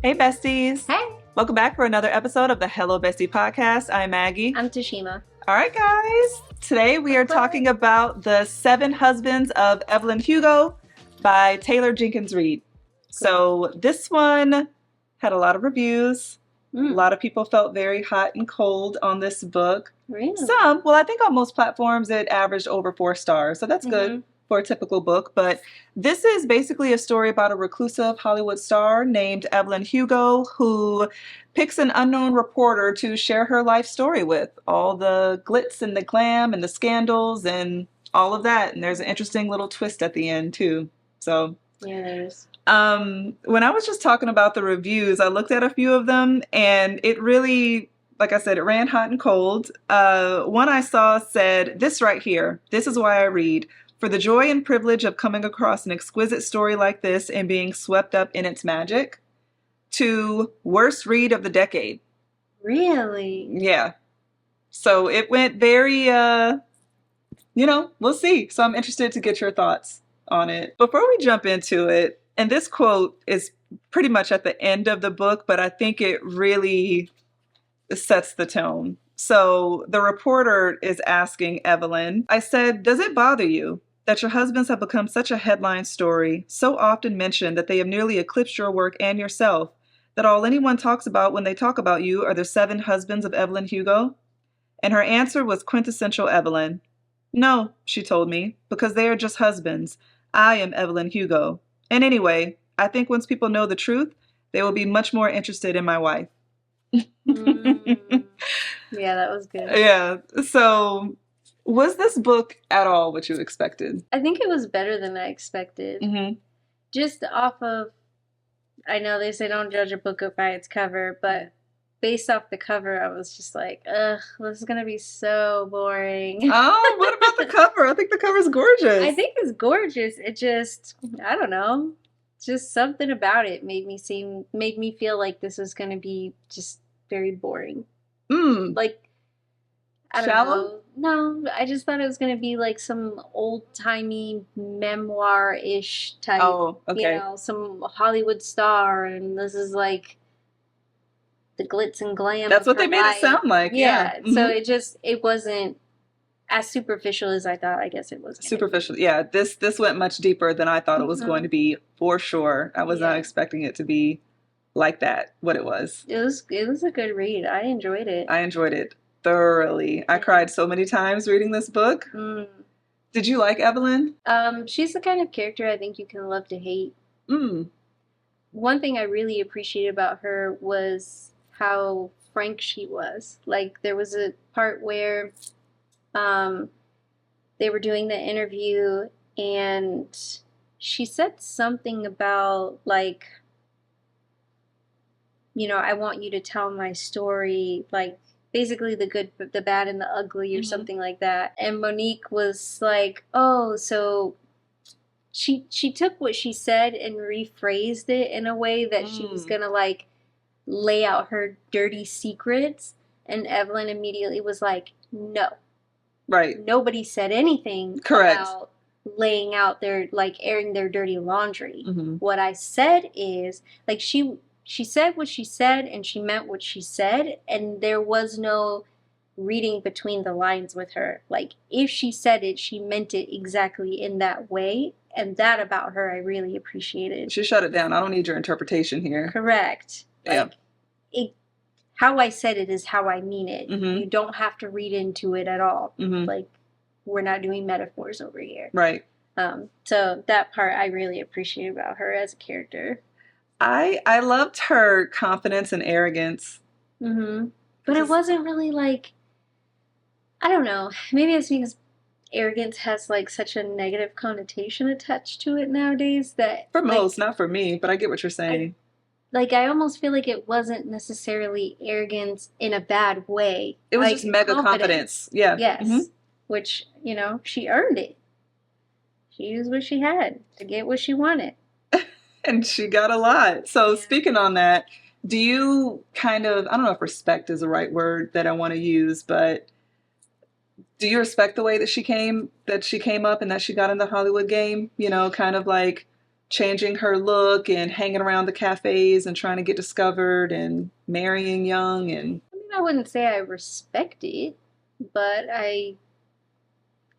Hey, besties. Hey, Welcome back for another episode of the Hello Bestie podcast. I'm Maggie. I'm Tashima. All right, guys. Today we are talking about The 7 Husbands of Evelyn Hugo by Taylor Jenkins Reid. So this one had a lot of reviews. A lot of people felt very hot and cold on this book. Really? I think on most platforms it averaged over 4 stars. So that's good for a typical book. But this is basically a story about a reclusive Hollywood star named Evelyn Hugo who picks an unknown reporter to share her life story with. All the glitz and the glam and the scandals and all of that. And there's an interesting little twist at the end too. So yeah, there's. When I was just talking about the reviews, I looked at a few of them and it really, like I said, it ran hot and cold. One I saw said, "This right here, this is why I read. For the joy and privilege of coming across an exquisite story like this and being swept up in its magic." To worst read of the decade. Really? Yeah. So it went very, we'll see. So I'm interested to get your thoughts on it. Before we jump into it, and this quote is pretty much at the end of the book, but I think it really sets the tone. So the reporter is asking Evelyn, I said, "Does it bother you that your husbands have become such a headline story, so often mentioned that they have nearly eclipsed your work and yourself, that all anyone talks about when they talk about you are the 7 husbands of Evelyn Hugo?" And her answer was quintessential Evelyn. "No," she told me, "because they are just husbands. I am Evelyn Hugo. And anyway, I think once people know the truth, they will be much more interested in my wife." Yeah, that was good. Yeah. So, was this book at all what you expected? I think it was better than I expected. Just off of, I know they say don't judge a book by its cover, but based off the cover, I was just like, ugh, this is going to be so boring. Oh, what about the cover? I think the cover's gorgeous. I think it's gorgeous. It just, I don't know. Just something about it made me feel like this was going to be just very boring. Like, I don't know. No, I just thought it was going to be like some old-timey memoir-ish type. Oh, okay. Some Hollywood star, and this is like the glitz and glam. That's what they made it sound like. Yeah. So it wasn't as superficial as I thought. I guess it was superficial. Yeah. This went much deeper than I thought it was going to be, for sure. I was not expecting it to be like that. What it was. It was a good read. I enjoyed it. I enjoyed it thoroughly. I cried so many times reading this book. Did you like Evelyn? She's the kind of character I think you can love to hate. One thing I really appreciated about her was how frank she was. Like, there was a part where they were doing the interview and she said something about, like, I want you to tell my story, like, basically the good, the bad, and the ugly, or something like that. And Monique was like, oh, so she took what she said and rephrased it in a way that she was gonna, like, lay out her dirty secrets. And Evelyn immediately was like, no. Right. Nobody said anything about laying out their, like, airing their dirty laundry. What I said is, like, she said what she said, and she meant what she said, and there was no reading between the lines with her. Like, if she said it, she meant it exactly in that way, and that about her I really appreciated. She shut it down. I don't need your interpretation here. Correct. Like, how I said it is how I mean it. You don't have to read into it at all. Like, we're not doing metaphors over here. Right. So that part I really appreciate about her as a character. I loved her confidence and arrogance. But it wasn't really, like, I don't know. Maybe it's because arrogance has, like, such a negative connotation attached to it nowadays that... For most, not for me, but I get what you're saying. I almost feel like it wasn't necessarily arrogance in a bad way. It was just mega confidence. Yeah. Yes. Which, she earned it. She used what she had to get what she wanted. And she got a lot. So speaking on that, do you kind of, I don't know if respect is the right word that I want to use, but do you respect the way that she came up and that she got in the Hollywood game? Kind of like changing her look and hanging around the cafes and trying to get discovered and marrying young. And I mean, I wouldn't say I respect it, but I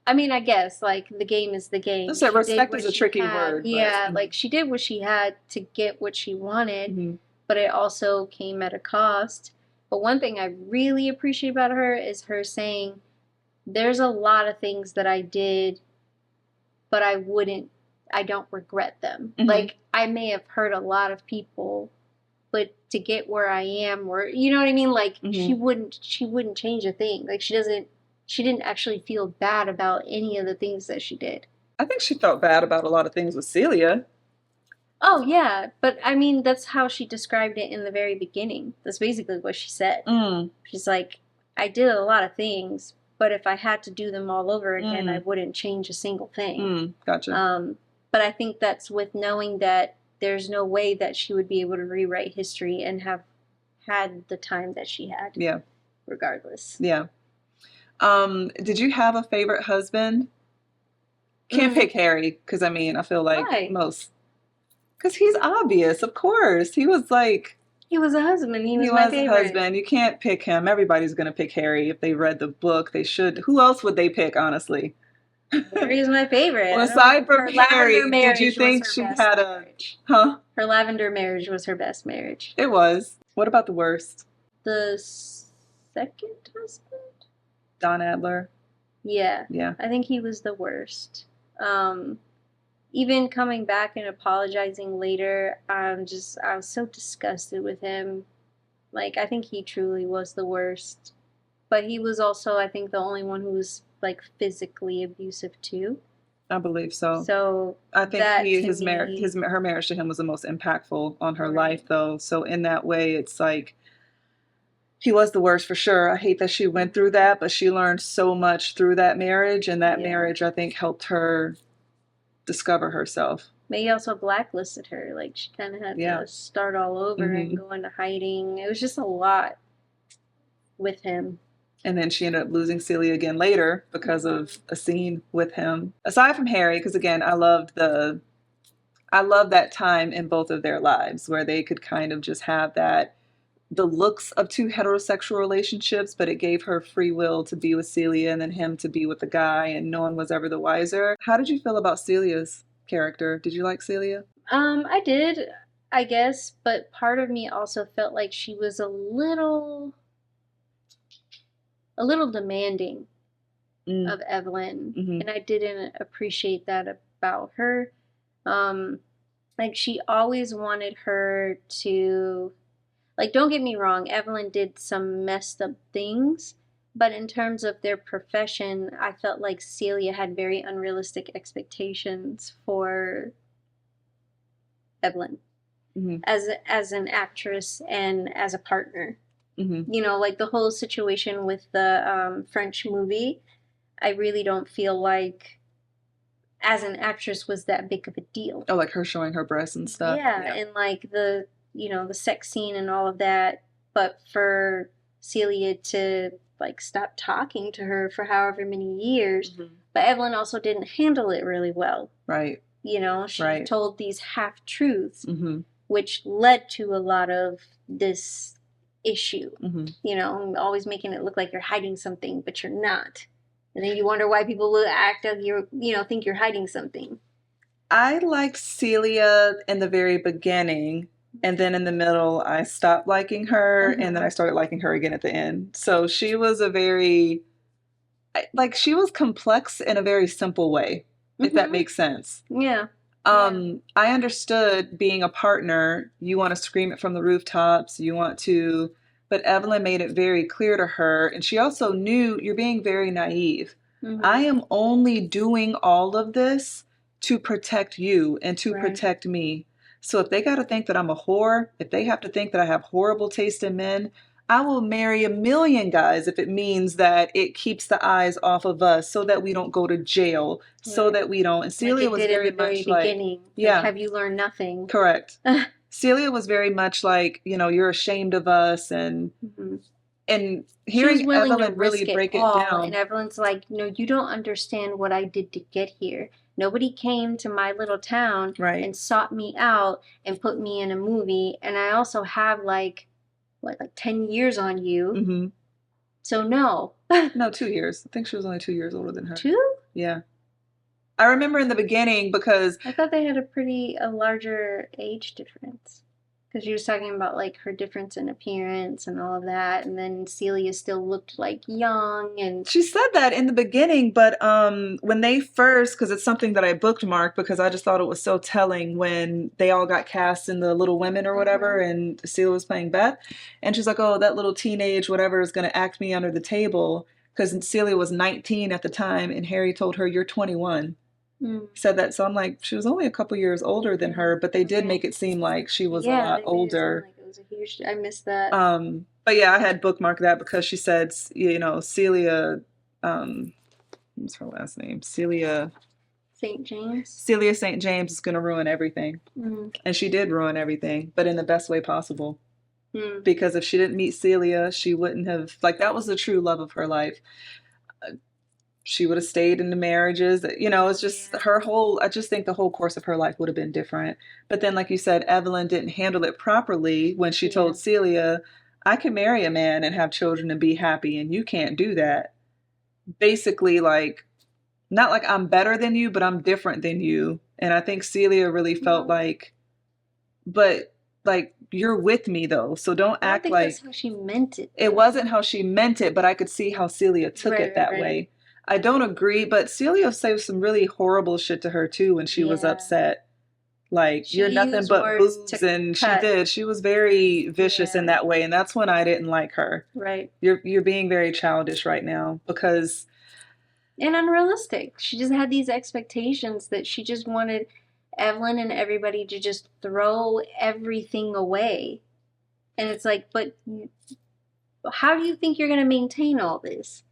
guess, like, the game is the game. So respect is a tricky word. Yeah, like, she did what she had to get what she wanted, but it also came at a cost. But one thing I really appreciate about her is her saying, there's a lot of things that I did, but I don't regret them. Like, I may have hurt a lot of people, but to get where I am, or, you know what I mean? Like, she wouldn't change a thing. Like, she didn't actually feel bad about any of the things that she did. I think she felt bad about a lot of things with Celia. Oh, yeah. But, I mean, that's how she described it in the very beginning. That's basically what she said. She's like, I did a lot of things, but if I had to do them all over again, I wouldn't change a single thing. Gotcha. But I think that's with knowing that there's no way that she would be able to rewrite history and have had the time that she had. Yeah. Regardless. Yeah. Did you have a favorite husband? Can't pick Harry, because I mean, I feel like most. Because he's obvious, of course. He was like... He was a husband. He was my favorite. A husband. You can't pick him. Everybody's going to pick Harry. If they read the book, they should. Who else would they pick, honestly? Harry is my favorite. Well, aside from Harry, did you think she had a... Marriage. Huh? Her lavender marriage was her best marriage. It was. What about the worst? The second husband? Don Adler. Yeah. Yeah. I think he was the worst. Even coming back and apologizing later, I was so disgusted with him. Like, I think he truly was the worst. But he was also, I think, the only one who was, like, physically abusive too. I believe so. So I think her marriage to him was the most impactful on her life, though. So in that way, it's like, he was the worst for sure. I hate that she went through that, but she learned so much through that marriage, and that marriage, I think, helped her discover herself. But he also blacklisted her. Like, she kind of had to start all over and go into hiding. It was just a lot with him. And then she ended up losing Celia again later because of a scene with him. Aside from Harry, because again, I love that time in both of their lives where they could kind of just have the looks of two heterosexual relationships, but it gave her free will to be with Celia and then him to be with the guy, and no one was ever the wiser. How did you feel about Celia's character? Did you like Celia? I did, I guess, but part of me also felt like she was a little demanding of Evelyn, and I didn't appreciate that about her. Like, she always wanted her to... Like, don't get me wrong, Evelyn did some messed up things, but in terms of their profession, I felt like Celia had very unrealistic expectations for Evelyn as an actress and as a partner. You know, like the whole situation with the French movie, I really don't feel like as an actress was that big of a deal. Oh, like her showing her breasts and stuff. Yeah. And like the sex scene and all of that, but for Celia to like stop talking to her for however many years, but Evelyn also didn't handle it really well. Right. You know, she told these half-truths, which led to a lot of this issue. You know, always making it look like you're hiding something, but you're not. And then you wonder why people will act like think you're hiding something. I liked Celia in the very beginning, and then in the middle, I stopped liking her, and then I started liking her again at the end. So she was she was complex in a very simple way, if that makes sense. Yeah. I understood being a partner, you want to scream it from the rooftops, but Evelyn made it very clear to her, and she also knew you're being very naive. I am only doing all of this to protect you and to protect me. So if they got to think that I'm a whore, if they have to think that I have horrible taste in men, I will marry a million guys if it means that it keeps the eyes off of us so that we don't go to jail, so that we don't. And Celia was very much like, have you learned nothing? Correct. Celia was very much like, you're ashamed of us, and hearing Evelyn really break it down. And Evelyn's like, no, you don't understand what I did to get here. Nobody came to my little town and sought me out and put me in a movie. And I also have like 10 years on you. Mm-hmm. So no. No, 2 years. I think she was only 2 years older than her. 2? Yeah. I remember in the beginning because I thought they had a larger age difference. Because she was talking about like her difference in appearance and all of that, and then Celia still looked like young, and she said that in the beginning. But when they first, because it's something that I bookmarked because I just thought it was so telling when they all got cast in the Little Women or whatever, and Celia was playing Beth, and she's like, "Oh, that little teenage whatever is going to act me under the table," because Celia was 19 at the time, and Harry told her, "You're 21." Said that, so I'm like, she was only a couple years older than her, but they did make it seem like she was a lot older. It was a huge. I missed that. But yeah, I had bookmarked that because she said, you know, Celia, what's her last name? Celia St. James. Celia St. James is going to ruin everything, and she did ruin everything, but in the best way possible. Because if she didn't meet Celia, she wouldn't have, like, that was the true love of her life. She would have stayed in the marriages. You know, it's just her whole, I just think the whole course of her life would have been different. But then, like you said, Evelyn didn't handle it properly when she told Celia, I can marry a man and have children and be happy, and you can't do that. Basically, like, not like I'm better than you, but I'm different than you. And I think Celia really felt like, but like, you're with me though, so don't act like that's how she meant it. It wasn't how she meant it, but I could see how Celia took it that way. I don't agree, but Celia said some really horrible shit to her too when she was upset. Like, you're nothing but boobs, and she did. She was very vicious in that way, and that's when I didn't like her. Right. You're being very childish right now because... And unrealistic. She just had these expectations that she just wanted Evelyn and everybody to just throw everything away. And it's like, but how do you think you're going to maintain all this?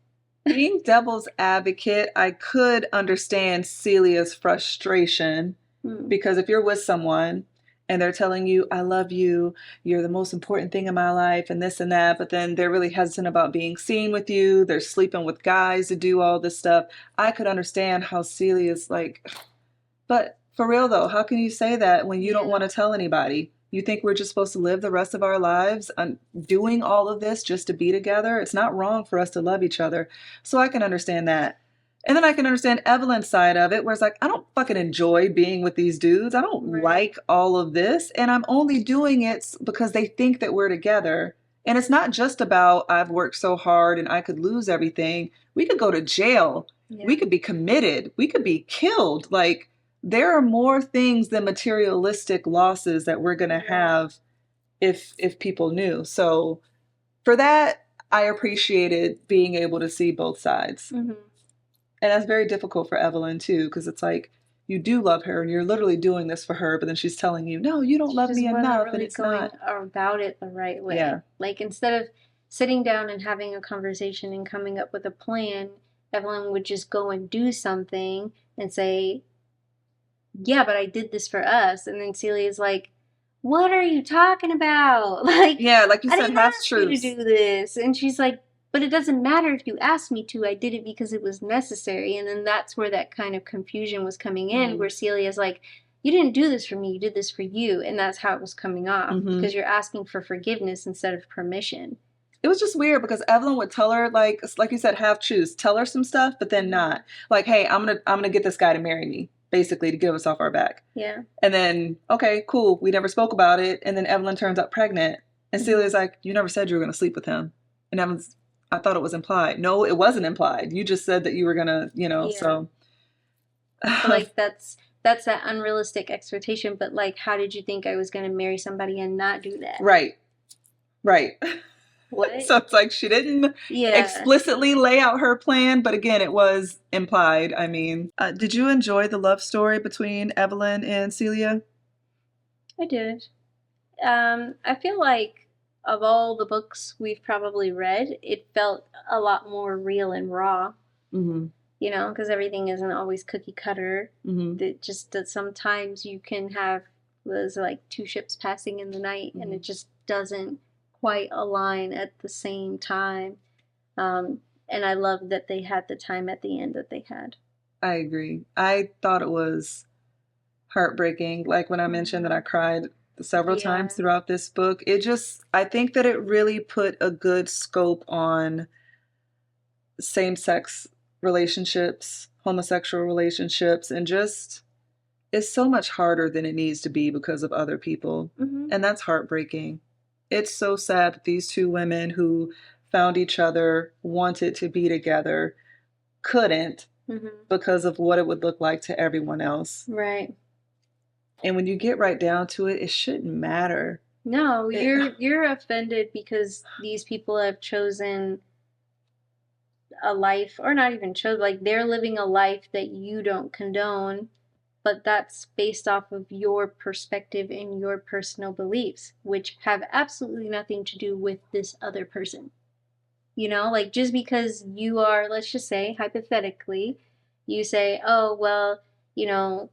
Being devil's advocate, I could understand Celia's frustration because if you're with someone and they're telling you, I love you, you're the most important thing in my life, and this and that, but then they're really hesitant about being seen with you, they're sleeping with guys to do all this stuff, I could understand how Celia's like, but for real though, how can you say that when you don't want to tell anybody? You think we're just supposed to live the rest of our lives doing all of this just to be together? It's not wrong for us to love each other. So I can understand that. And then I can understand Evelyn's side of it, where it's like, I don't fucking enjoy being with these dudes. I don't like all of this. And I'm only doing it because they think that we're together. And it's not just about, I've worked so hard and I could lose everything. We could go to jail. Yeah. We could be committed. We could be killed. Like, there are more things than materialistic losses that we're going to have if people knew. So for that, I appreciated being able to see both sides. And that's very difficult for Evelyn too, because it's like, you do love her and you're literally doing this for her, but then she's telling you, no, you don't love me enough. Really, and it's going not about it the right way. Yeah. Like, instead of sitting down and having a conversation and coming up with a plan, Evelyn would just go and do something and say, yeah, but I did this for us. And then Celia's like, what are you talking about? Like, yeah, like you said, I didn't ask you to do this. And she's like, but it doesn't matter if you asked me to. I did it because it was necessary. And then that's where that kind of confusion was coming in, where Celia's like, you didn't do this for me. You did this for you. And that's how it was coming off, because you're asking for forgiveness instead of permission. It was just weird because Evelyn would tell her, like you said, have choose, tell her some stuff, but then not. Like, hey, I'm gonna get this guy to marry me, basically, to get us off our back. Yeah. And then, okay, cool, we never spoke about it. And then Evelyn turns up pregnant. And Celia's like, you never said you were going to sleep with him. And Evelyn's, I thought it was implied. No, it wasn't implied. You just said that you were going to, so. Like, that's that unrealistic expectation. But, like, how did you think I was going to marry somebody and not do that? Right. What? So it's like she didn't explicitly lay out her plan, but again, it was implied. I mean, did you enjoy the love story between Evelyn and Celia? I did. I feel like of all the books we've probably read, it felt a lot more real and raw. You know, because everything isn't always cookie cutter. That just that sometimes you can have was like two ships passing in the night, and it just doesn't quite align at the same time. And I love that they had the time at the end that they had. I agree. I thought it was heartbreaking. Like when I mentioned that I cried several times throughout this book, I think that it really put a good scope on same-sex relationships, homosexual relationships, and just it's so much harder than it needs to be because of other people. And that's heartbreaking. It's so sad that these two women who found each other, wanted to be together, couldn't because of what it would look like to everyone else. Right. And when you get right down to it, it shouldn't matter. No, you're offended because these people have chosen a life, or not even chose, like they're living a life that you don't condone, but that's based off of your perspective and your personal beliefs, which have absolutely nothing to do with this other person. You know, like just because you are, let's just say, hypothetically, you say, oh, well, you know,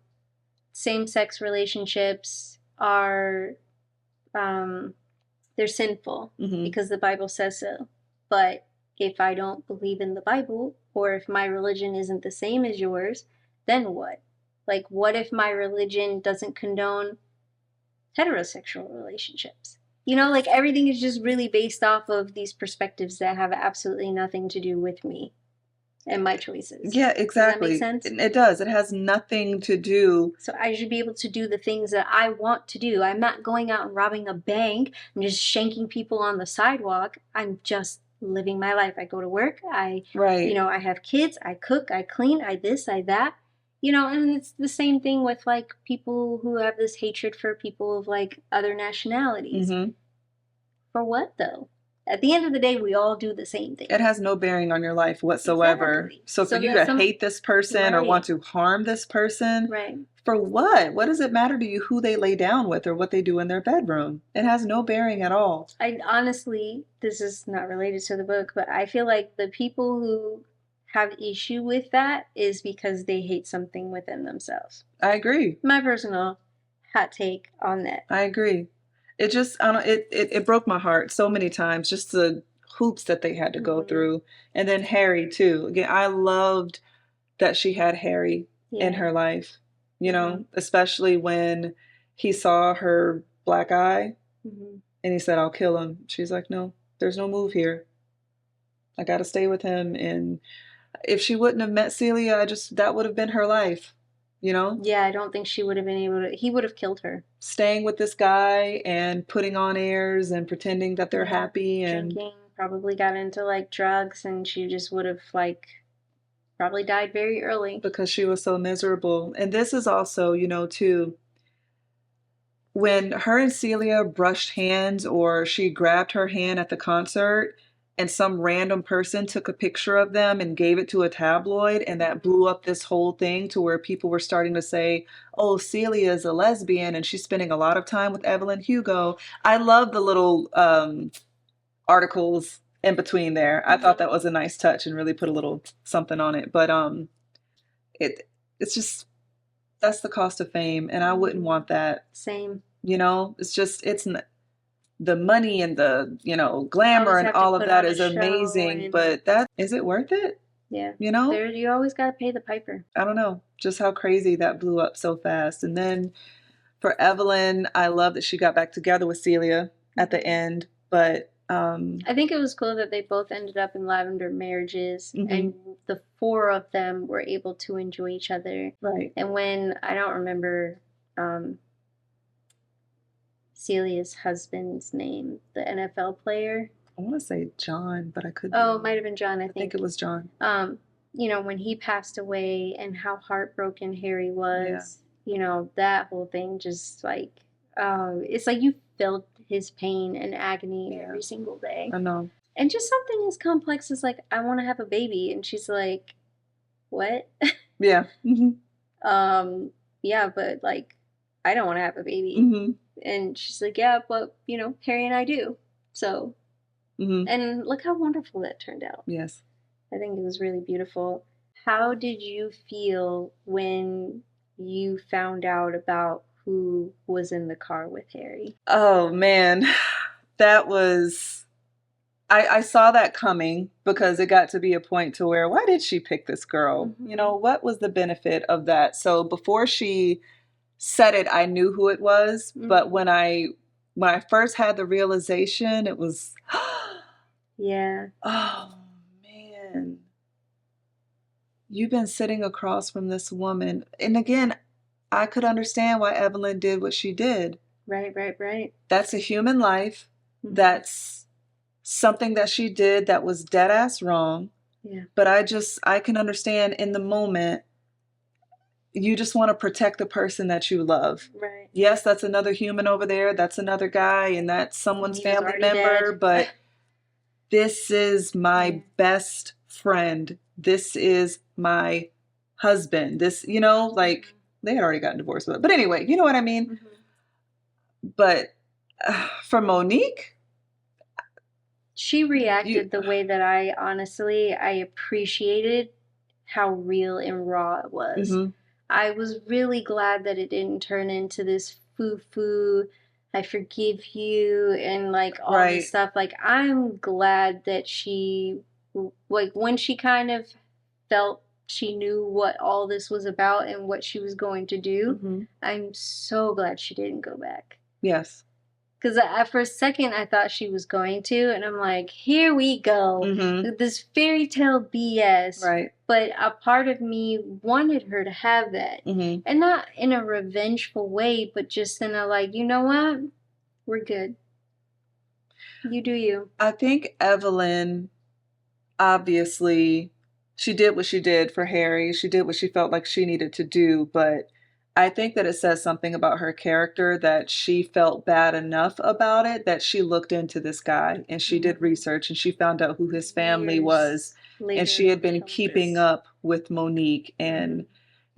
same-sex relationships are, they're sinful because the Bible says so. But if I don't believe in the Bible, or if my religion isn't the same as yours, then what? Like, what if my religion doesn't condone heterosexual relationships? You know, like everything is just really based off of these perspectives that have absolutely nothing to do with me and my choices. Yeah, exactly. Does that make sense? It does. It has nothing to do. So I should be able to do the things that I want to do. I'm not going out and robbing a bank. I'm just shanking people on the sidewalk. I'm just living my life. I go to work. You know, I have kids. I cook. I clean. I this. I that. You know, and it's the same thing with like people who have this hatred for people of like other nationalities. For what though? At the end of the day, we all do the same thing. It has no bearing on your life whatsoever. Exactly. So for you to hate this person or want to harm this person, for what? What does it matter to you who they lay down with or what they do in their bedroom? It has no bearing at all. I honestly, this is not related to the book, but I feel like the people who have issue with that is because they hate something within themselves. I agree. My personal hot take on that. I agree. It just, I don't, it broke my heart so many times, just the hoops that they had to go through. And then Harry too. Again, I loved that she had Harry in her life, you know, especially when he saw her black eye and he said, I'll kill him. She's like, no, there's no move here. I got to stay with him. And if she wouldn't have met Celia, that would have been her life. You know? Yeah, I don't think she would have been able to. He would have killed her. Staying with this guy and putting on airs and pretending that they're happy and drinking, probably got into like drugs, and she just would have like probably died very early because she was so miserable. And this is also, you know, too, when her and Celia brushed hands or she grabbed her hand at the concert and some random person took a picture of them and gave it to a tabloid, and that blew up this whole thing to where people were starting to say, oh, Celia is a lesbian and she's spending a lot of time with Evelyn Hugo. I love the little articles in between there. I thought that was a nice touch and really put a little something on it. But it's just, that's the cost of fame, and I wouldn't want that. Same. You know, it's the money and the, you know, glamour and all of that is amazing, but is it worth it? Yeah. You know? You always got to pay the piper. I don't know. Just how crazy that blew up so fast. And then for Evelyn, I love that she got back together with Celia at the end, but I think it was cool that they both ended up in lavender marriages and the four of them were able to enjoy each other. Right. And when, I don't remember Celia's husband's name, the NFL player. I want to say John, but I could be wrong. It might have been John, I think. It was John. You know, when he passed away and how heartbroken Harry was, you know, that whole thing just like, it's like you felt his pain and agony every single day. I know. And just something as complex as like, I want to have a baby. And she's like, what? Yeah. Yeah, but like, I don't want to have a baby. And she's like, yeah, but, you know, Harry and I do. So, and look how wonderful that turned out. Yes. I think it was really beautiful. How did you feel when you found out about who was in the car with Harry? Oh, man. That was I saw that coming because it got to be a point to where, why did she pick this girl? You know, what was the benefit of that? So before she said it, I knew who it was. But when I first had the realization, it was, yeah. Oh man, you've been sitting across from this woman. And again, I could understand why Evelyn did what she did. Right. That's a human life. That's something that she did that was dead ass wrong. Yeah. But I can understand in the moment, you just want to protect the person that you love. Right. Yes, that's another human over there. That's another guy, and that's someone's family member. Dead. But this is my best friend. This is my husband. This, you know, like they had already gotten divorced. But anyway, you know what I mean? But for Monique, she reacted the way that I appreciated how real and raw it was. I was really glad that it didn't turn into this foo-foo, I forgive you, and like all this stuff. Like, I'm glad that she, like, when she kind of felt she knew what all this was about and what she was going to do, I'm so glad she didn't go back. Yes. Because for a second, I thought she was going to, and I'm like, here we go. This fairy tale BS. Right. But a part of me wanted her to have that. And not in a revengeful way, but just in a like, you know what? We're good. You do you. I think Evelyn, obviously, she did what she did for Harry. She did what she felt like she needed to do, but I think that it says something about her character that she felt bad enough about it that she looked into this guy and she did research and she found out who his family was. And she had been keeping up with Monique and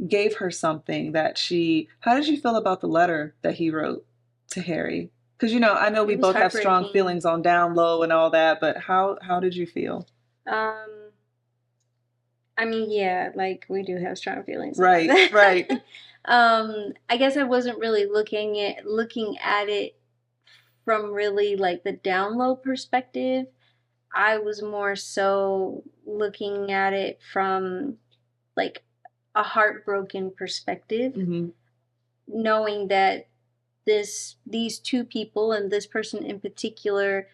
gave her something that she... How did you feel about the letter that he wrote to Harry? Because, you know, I know we both have strong feelings on down low and all that, but how did you feel? I mean, yeah, like we do have strong feelings. Right, right. I guess I wasn't really looking at it from really like the down low perspective. I was more so looking at it from like a heartbroken perspective, knowing that these two people and this person in particular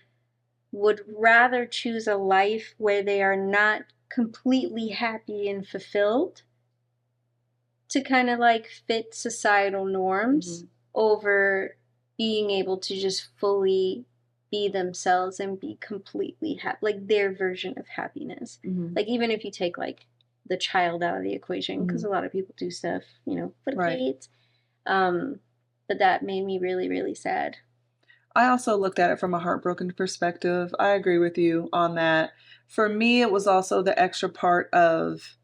would rather choose a life where they are not completely happy and fulfilled to kind of like fit societal norms over being able to just fully be themselves and be completely happy, like their version of happiness. Like even if you take like the child out of the equation, because a lot of people do stuff, you know, for the kids. But that made me really, really sad. I also looked at it from a heartbroken perspective. I agree with you on that. For me, it was also the extra part of,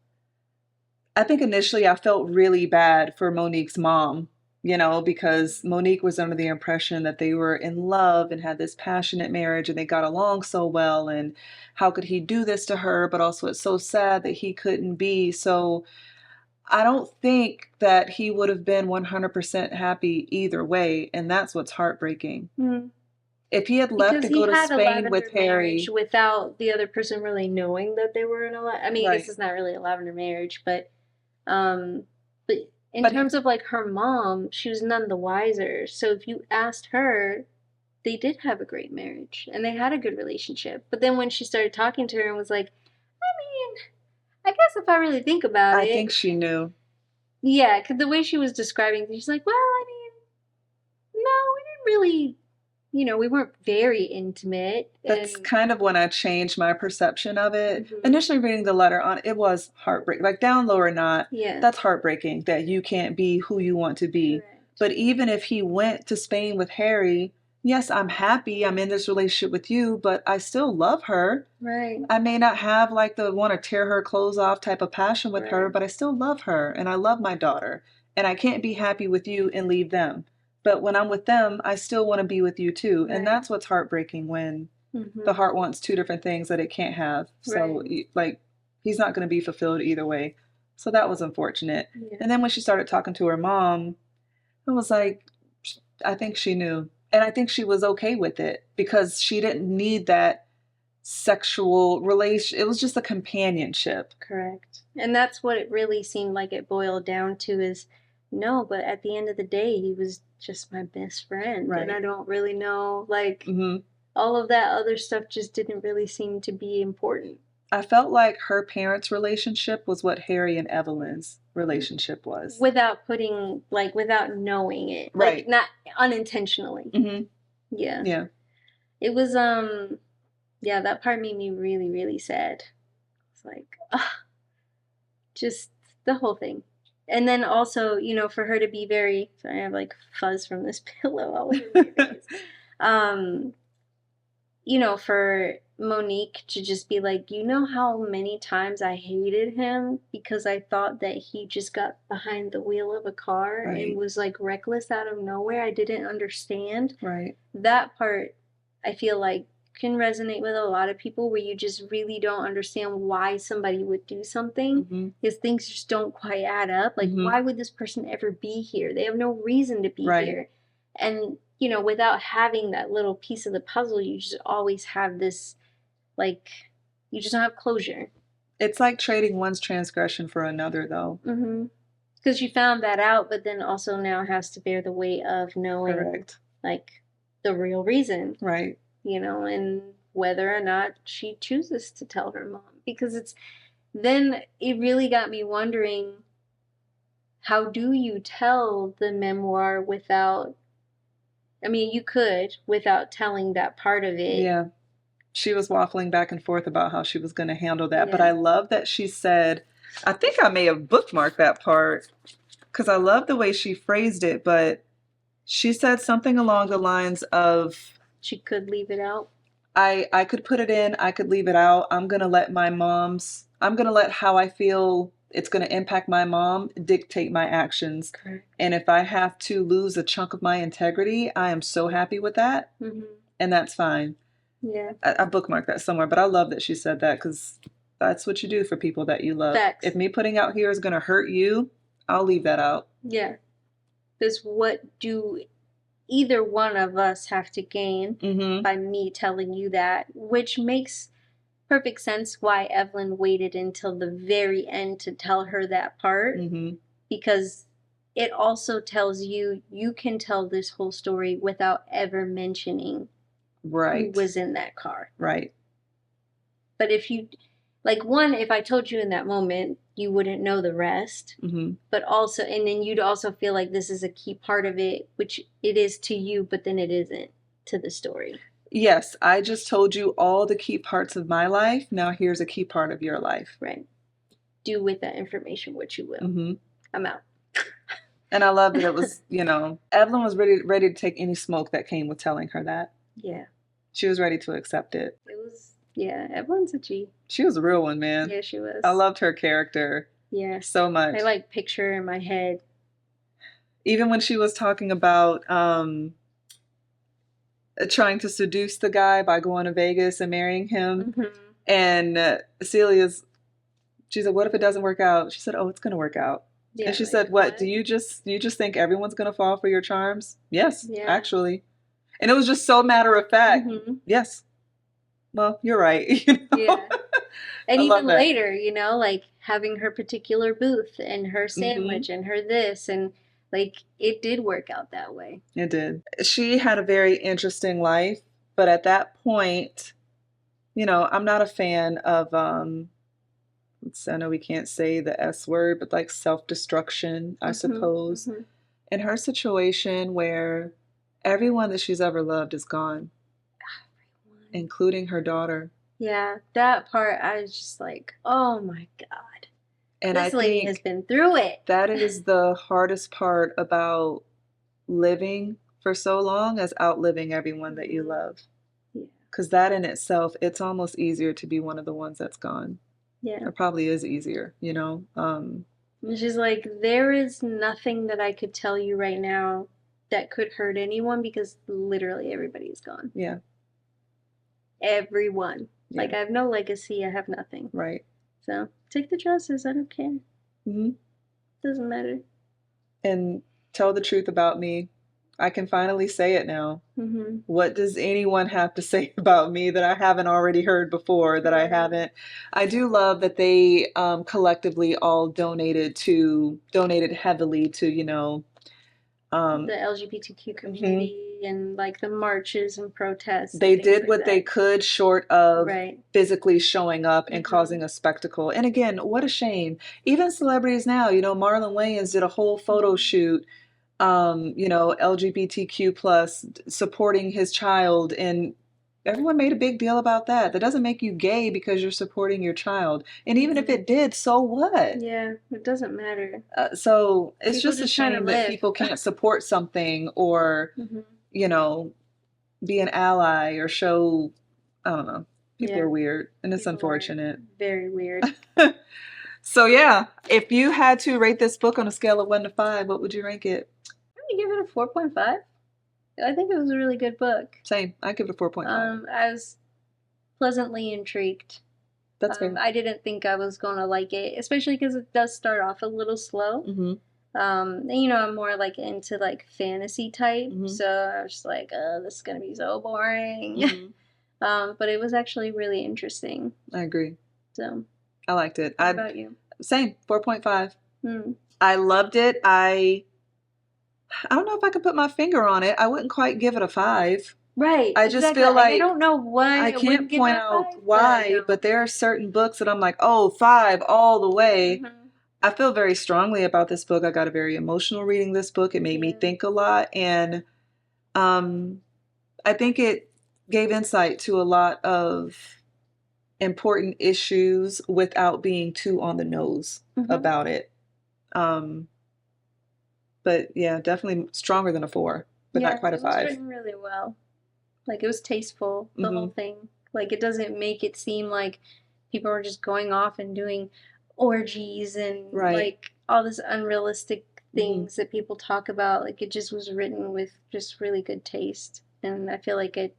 I think initially I felt really bad for Monique's mom, you know, because Monique was under the impression that they were in love and had this passionate marriage and they got along so well. And how could he do this to her? But also it's so sad that he couldn't be. So I don't think that he would have been 100% happy either way. And that's what's heartbreaking. If he had left to go to Spain with Harry without the other person really knowing that they were in a I mean, I guess it's not really a lavender marriage, but in terms of like her mom, she was none the wiser. So if you asked her, they did have a great marriage and they had a good relationship. But then when she started talking to her and was like, I mean, I guess if I really think about it, I think she knew. Yeah, because the way she was describing things, she's like, well, I mean, no, we didn't really, you know, we weren't very intimate. That's kind of when I changed my perception of it. Initially reading the letter on it was heartbreaking. Like down low or not, that's heartbreaking that you can't be who you want to be. Correct. But even if he went to Spain with Harry, yes, I'm happy. I'm in this relationship with you, but I still love her. Right. I may not have like the want to tear her clothes off type of passion with her, but I still love her and I love my daughter. And I can't be happy with you and leave them. But when I'm with them, I still want to be with you too. And that's what's heartbreaking when the heart wants two different things that it can't have. So like he's not going to be fulfilled either way. So that was unfortunate. Yeah. And then when she started talking to her mom, I was like, I think she knew. And I think she was okay with it because she didn't need that sexual relation. It was just a companionship. Correct. And that's what it really seemed like it boiled down to is no, but at the end of the day, he was just my best friend. Right. And I don't really know, like, all of that other stuff just didn't really seem to be important. I felt like her parents' relationship was what Harry and Evelyn's relationship was. Without putting, like, without knowing it. Right. Like, not unintentionally. Yeah. Yeah. It was, yeah, that part made me really, really sad. It's like, just the whole thing. And then also, you know, for her to be very, sorry, I have like fuzz from this pillow all over my face. You know, for Monique to just be like, you know how many times I hated him because I thought that he just got behind the wheel of a car and was like reckless out of nowhere. I didn't understand. Right. That part, I feel like, can resonate with a lot of people where you just really don't understand why somebody would do something because things just don't quite add up. Like, why would this person ever be here? They have no reason to be here. And, you know, without having that little piece of the puzzle, you just always have this, like, you just don't have closure. It's like trading one's transgression for another, though. Because you found that out, but then also now has to bear the weight of knowing, like, the real reason. Right. You know, and whether or not she chooses to tell her mom. Because then it really got me wondering, how do you tell the memoir without, I mean, you could, without telling that part of it. Yeah. She was waffling back and forth about how she was going to handle that. Yeah. But I love that she said, I think I may have bookmarked that part because I love the way she phrased it, but she said something along the lines of, she could leave it out. I could put it in, I could leave it out. I'm going to let how I feel it's going to impact my mom dictate my actions. Correct. And if I have to lose a chunk of my integrity, I am so happy with that. And that's fine. Yeah. I bookmarked that somewhere, but I love that she said that because that's what you do for people that you love. Facts. If me putting out here is going to hurt you, I'll leave that out. Yeah. Because what do either one of us have to gain by me telling you that, which makes perfect sense why Evelyn waited until the very end to tell her that part, because it also tells you can tell this whole story without ever mentioning who was in that car. Right. But if you, like, one, if I told you in that moment, you wouldn't know the rest. But also, and then you'd also feel like this is a key part of it, which it is to you, but then it isn't to the story. Yes, I just told you all the key parts of my life. Now here's a key part of your life. Right. Do with that information what you will. I'm out. And I love that it was, you know, Evelyn was ready to take any smoke that came with telling her that. Yeah. She was ready to accept it. It was, yeah, Evelyn's a G. She was a real one, man. Yeah, she was. I loved her character. Yeah. So much. I like picture her in my head. Even when she was talking about trying to seduce the guy by going to Vegas and marrying him. And Celia's, she said, what if it doesn't work out? She said, oh, it's going to work out. Yeah, and she said, what? Do you just think everyone's going to fall for your charms? Yes, actually. And it was just so matter of fact. Yes. Well, you're right. You know? Yeah. And even later, you know, like having her particular booth and her sandwich and her this, and like it did work out that way. It did. She had a very interesting life, but at that point, you know, I'm not a fan of I know we can't say the S word, but like self-destruction, I suppose. In her situation where everyone that she's ever loved is gone, including her daughter. Yeah, that part, I was just like, oh my God. And this lady has been through it. That is the hardest part about living for so long, as outliving everyone that you love. Yeah. Because that in itself, it's almost easier to be one of the ones that's gone. Yeah. It probably is easier, you know? And she's like, there is nothing that I could tell you right now that could hurt anyone because literally everybody is gone. Yeah. Everyone. Yeah. Like, I have no legacy. I have nothing. Right. So, take the dresses. I don't care. Doesn't matter. And tell the truth about me. I can finally say it now. What does anyone have to say about me that I haven't already heard before, that I haven't? I do love that they collectively all donated heavily to, the LGBTQ community and like the marches and protests. They did what they could, short of physically showing up and causing a spectacle. And again, what a shame. Even celebrities now, Marlon Wayans did a whole photo shoot, LGBTQ plus, supporting his child, and everyone made a big deal about that. That doesn't make you gay because you're supporting your child. And even if it did, so what? Yeah, it doesn't matter. So it's just a shame that people can't support something or, be an ally or show, I don't know. People are weird, and it's unfortunate. Very weird. So yeah, if you had to rate this book on a scale of 1 to 5, what would you rank it? I give it a 4.5. I think it was a really good book. Same. I give it a 4.5. I was pleasantly intrigued. That's fair. I didn't think I was going to like it, especially because it does start off a little slow. And, I'm more like into like fantasy type, so I was just like, oh, this is going to be so boring. But it was actually really interesting. I agree. So I liked it. What about you? Same, 4.5. I loved it. I don't know if I could put my finger on it. I wouldn't quite give it a 5. Right. I just feel like I don't know why. I can't point out why, but there are certain books that I'm like, oh, 5 all the way. I feel very strongly about this book. I got a very emotional reading this book. It made me think a lot, and I think it gave insight to a lot of important issues without being too on the nose about it. But yeah, definitely stronger than a 4, but not quite a 5. It was written really well. Like, it was tasteful, the whole thing. Like, it doesn't make it seem like people are just going off and doing orgies and like all this unrealistic things that people talk about. Like, it just was written with just really good taste, and I feel like it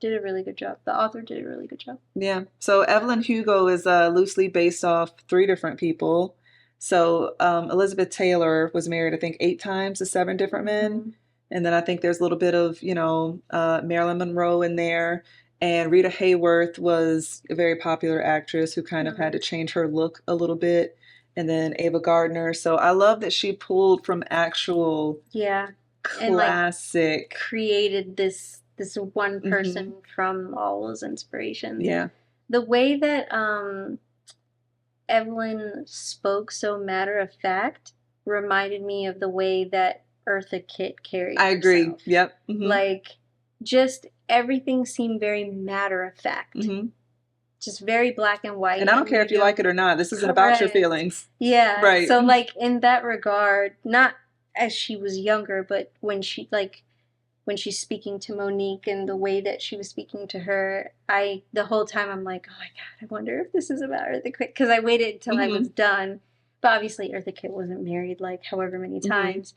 did a really good job. The author did a really good job. Yeah. So Evelyn Hugo is loosely based off 3 different people. So Elizabeth Taylor was married, I think, 8 times to 7 different men. And then I think there's a little bit of, Marilyn Monroe in there. And Rita Hayworth was a very popular actress who kind of had to change her look a little bit. And then Ava Gardner. So I love that she pulled from actual classic. And, like, created this one person from all those inspirations. Yeah. The way that Evelyn spoke so matter of fact reminded me of the way that Eartha Kitt carried herself. I agree. Yep. Like, just everything seemed very matter of fact. Just very black and white. And I don't care if you like it or not. This isn't about your feelings. Yeah. Right. So, like, in that regard, not as she was younger, but when she's speaking to Monique and the way that she was speaking to her, the whole time I'm like, oh my God, I wonder if this is about Eartha Kitt. Because I waited until I was done. But obviously Eartha Kitt wasn't married like however many times.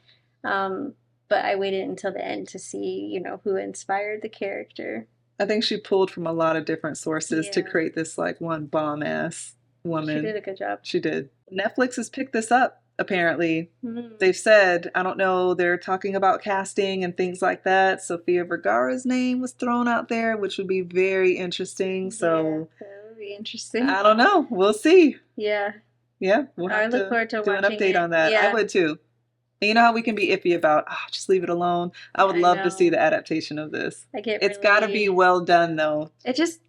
But I waited until the end to see, who inspired the character. I think she pulled from a lot of different sources to create this like one bomb-ass woman. She did a good job. She did. Netflix has picked this up. Apparently, they've said, I don't know, they're talking about casting and things like that. Sofia Vergara's name was thrown out there, which would be very interesting. So that would be interesting. I don't know. We'll see. Yeah. Yeah. We'll have look forward to do an watching update on that. Yeah. I would too. And you know how we can be iffy about, just leave it alone. I would love to see the adaptation of this. It's got to be well done, though. It just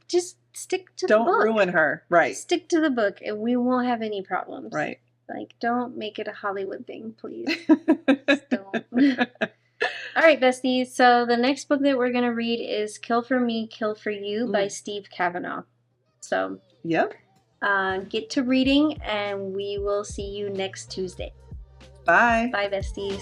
stick to the book. Don't ruin her. Right. Stick to the book, and we won't have any problems. Right. Like, don't make it a Hollywood thing, please. Just don't. All right, besties. So the next book that we're going to read is Kill for Me, Kill for You by Steve Cavanagh. So, yep. Get to reading, and we will see you next Tuesday. Bye. Bye, besties.